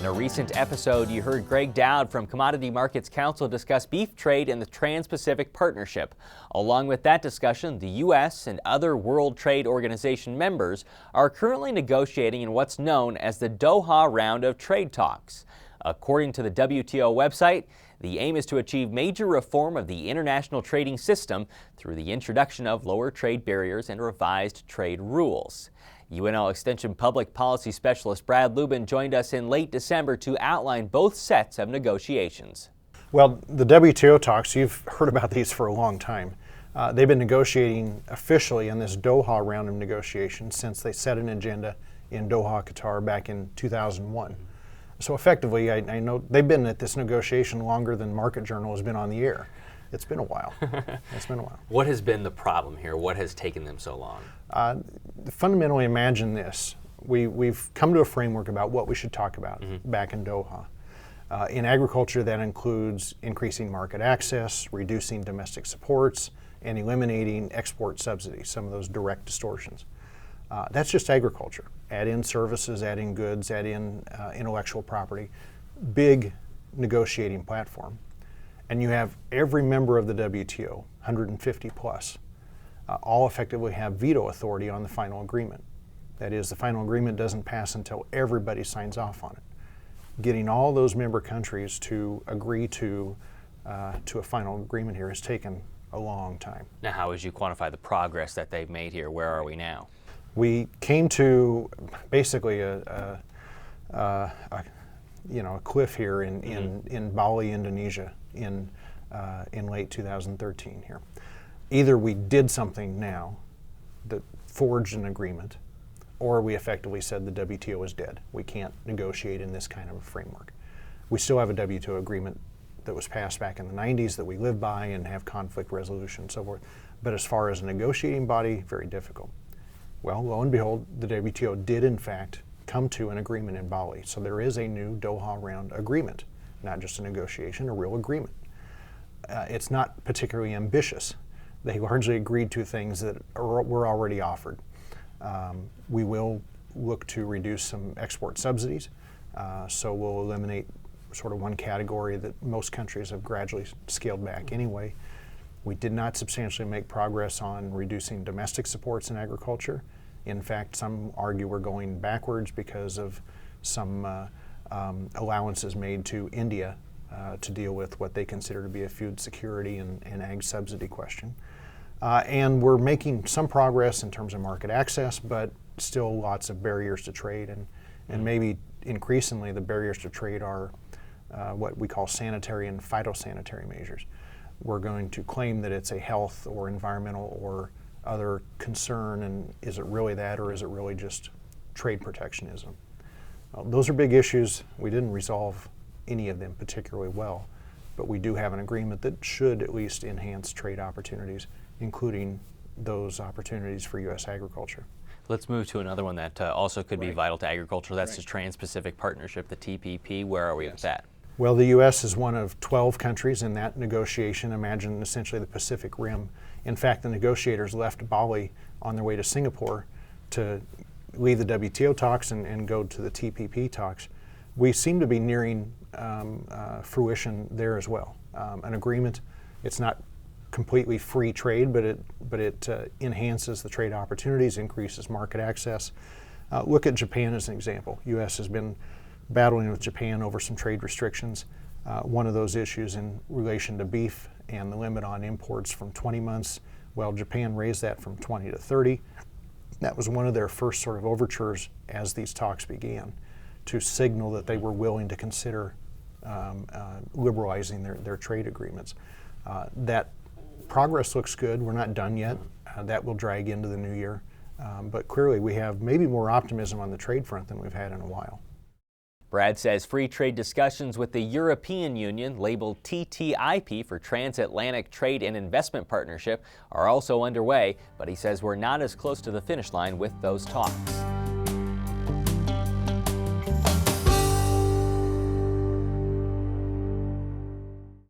a recent episode, you heard Greg Dowd from Commodity Markets Council discuss beef trade and the Trans-Pacific Partnership. Along with that discussion, the U.S. and other World Trade Organization members are currently negotiating in what's known as the Doha round of trade talks. According to the WTO website, the aim is to achieve major reform of the international trading system through the introduction of lower trade barriers and revised trade rules. UNL Extension Public Policy Specialist Brad Lubben joined us in late December to outline both sets of negotiations. Well, the WTO talks, you've heard about these for a long time. They've been negotiating officially in this Doha round of negotiations since they set an agenda in Doha, Qatar back in 2001. So effectively, I know they've been at this negotiation longer than Market Journal has been on the air. It's been a while. It's been a while. What has been the problem here? What has taken them so long? Fundamentally, imagine this. We've come to a framework about what we should talk about back in Doha. In agriculture, that includes increasing market access, reducing domestic supports, and eliminating export subsidies, some of those direct distortions. That's just agriculture. Add in services, add in goods, add in intellectual property. Big negotiating platform. And you have every member of the WTO, 150 plus, all effectively have veto authority on the final agreement. That is, the final agreement doesn't pass until everybody signs off on it. Getting all those member countries to agree to a final agreement here has taken a long time. Now, how would you quantify the progress that they've made here? Where are we now? We came to basically a cliff here in Bali, Indonesia, in late 2013 here. Either we did something now that forged an agreement, or we effectively said the WTO is dead. We can't negotiate in this kind of a framework. We still have a WTO agreement that was passed back in the 90s that we live by and have conflict resolution and so forth. But as far as a negotiating body, very difficult. Well, lo and behold, the WTO did in fact come to an agreement in Bali. So there is a new Doha round agreement, not just a negotiation, a real agreement. It's not particularly ambitious. They largely agreed to things that were already offered. We will look to reduce some export subsidies, so we'll eliminate sort of one category that most countries have gradually scaled back anyway. We did not substantially make progress on reducing domestic supports in agriculture. In fact, some argue we're going backwards because of some allowances made to India to deal with what they consider to be a food security and ag subsidy question. And we're making some progress in terms of market access, but still lots of barriers to trade, and maybe increasingly the barriers to trade are what we call sanitary and phytosanitary measures. We're going to claim that it's a health or environmental or other concern, and is it really that, or is it really just trade protectionism? Those are big issues. We didn't resolve any of them particularly well, but we do have an agreement that should at least enhance trade opportunities, including those opportunities for U.S. agriculture. Let's move to another one that also could be vital to agriculture. That's the Trans-Pacific Partnership, the TPP. Where are we with that? Well, the U.S. is one of 12 countries in that negotiation. Imagine essentially the Pacific Rim. In fact, the negotiators left Bali on their way to Singapore to leave the WTO talks and go to the TPP talks. We seem to be nearing fruition there as well. An agreement, it's not completely free trade, but it enhances the trade opportunities, increases market access. Look at Japan as an example. U.S. has been battling with Japan over some trade restrictions. One of those issues in relation to beef and the limit on imports from 20 months. Well, Japan raised that from 20 to 30. That was one of their first sort of overtures as these talks began, to signal that they were willing to consider liberalizing their trade agreements. That progress looks good. We're not done yet. That will drag into the new year. But clearly we have maybe more optimism on the trade front than we've had in a while. Brad says free trade discussions with the European Union, labeled TTIP for Transatlantic Trade and Investment Partnership, are also underway, but he says we're not as close to the finish line with those talks.